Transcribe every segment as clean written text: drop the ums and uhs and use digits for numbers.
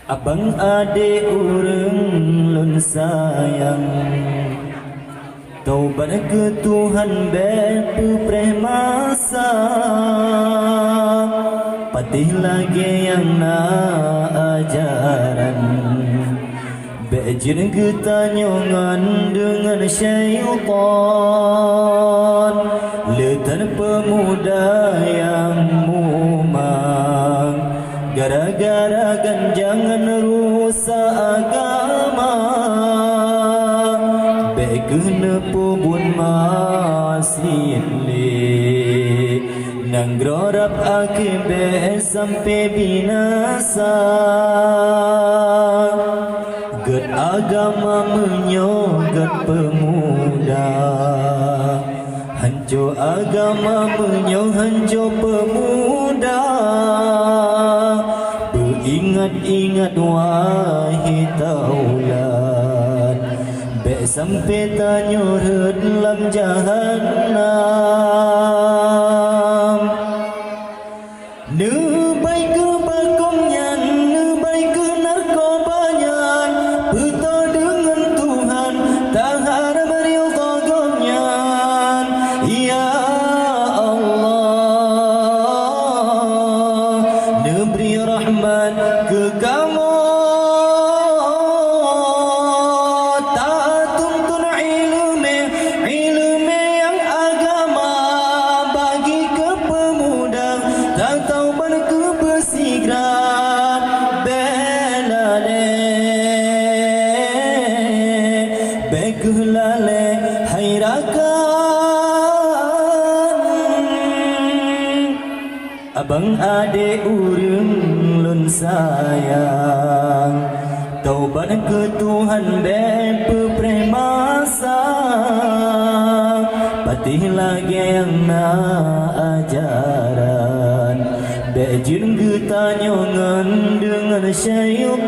Abang adik urang lun sayang, taubat ke Tuhan bepu premasa, patih lagi yang na ajaran, bejin kita nyongan dengan syaitan, letan pemuda yang mumang, gara-gara ganjangan rusak agama, bekena pubun masih le, nang grorap akibat sampai binasa. Get agama menyogat pemuda, hancur agama hancur pemuda. Ingat-ingat wahai taulan, bek sampai tanyur dalam jahannam. Nebai ke bakomnyan, nebai ke narkobanyan, betul dengan Tuhan, tak harap berilta gomnyan. Ya Allah, neberi rahmat ke kamu, tak tuntun ilmu yang agama, bagi ke pemuda tak tahu ke bersegera, bela le bekulale hairakan. Abang adik urang lun sayang, taubat ke Tuhan bepu premasa, patih lagi yang na ajaran, bejin kita nyongan dengan syaitan,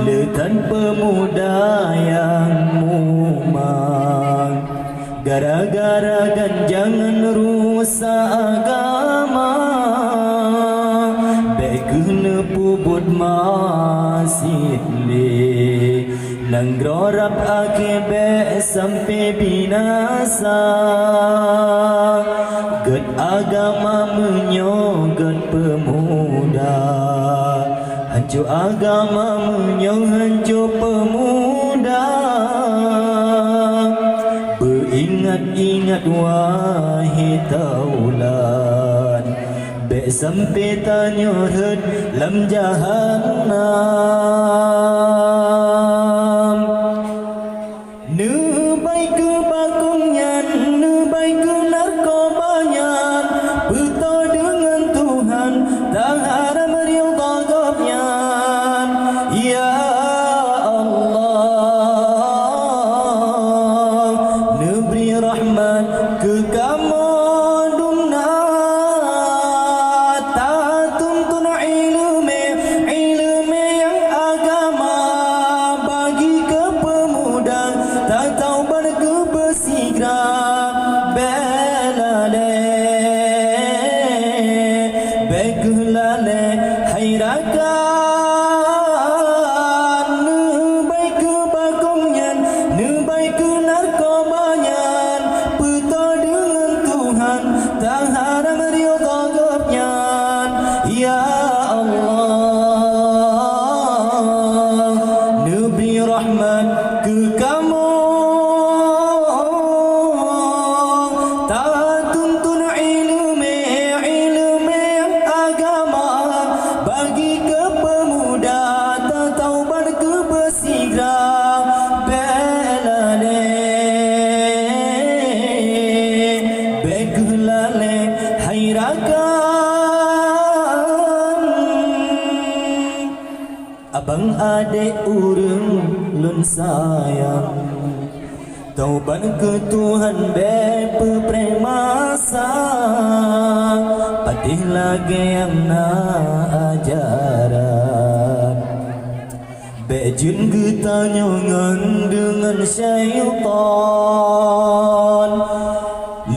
letan pemuda yang mumang, gara-gara ganjangan rusak agama, bekena pubut masih le, nang grorap akibat sampai binasa. Get agama menyogat pemuda, hancur agama hancur pemuda. Beringat-ingat wahai taulan, bek sampai tanyur dalam jahannam. Nebai ke bakomnyan, nebai ke narkobanyan, betul dengan Tuhan, tak harap berilta gomnyan. Ya Allah, neberi rahmat ke kamu, dumna tak tuntun ilmu yang agama, bagi ke pemuda tak tahu ke bersegera, bela le bekulale hairakan. Nebai ke bakomnyan, nebai ke narkobanyan, betul dengan Tuhan, tak harap berilta gomnyan. Ya Allah, neberi rahmat ke kamu, tak tuntun ilmu yang agama, bagi ke pemuda tak tahu ke bersegera, bela le bekulale hairakan. Abang adik urang lun sayang, taubat ke Tuhan bepu premasa, patih lagi yang na ajaran, bejin kita nyongan dengan syaitan,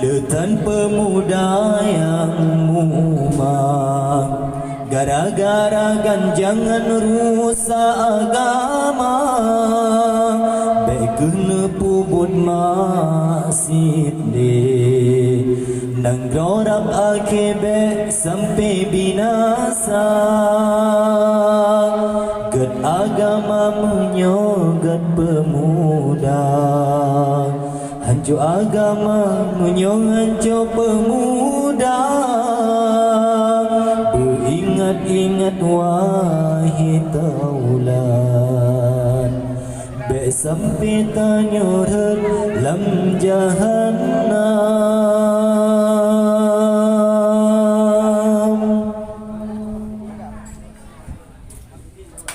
letan pemuda yang mumang, gara Gara-gara jangan rusak agama, baik kena pubut maksud deh. Nang gorap akibat sampai binasa, get agama menyogat pemuda. Hancur agama menyong hancur pemuda. Beringat-ingat wahai taulan, baik sampai tanya lam jahannam.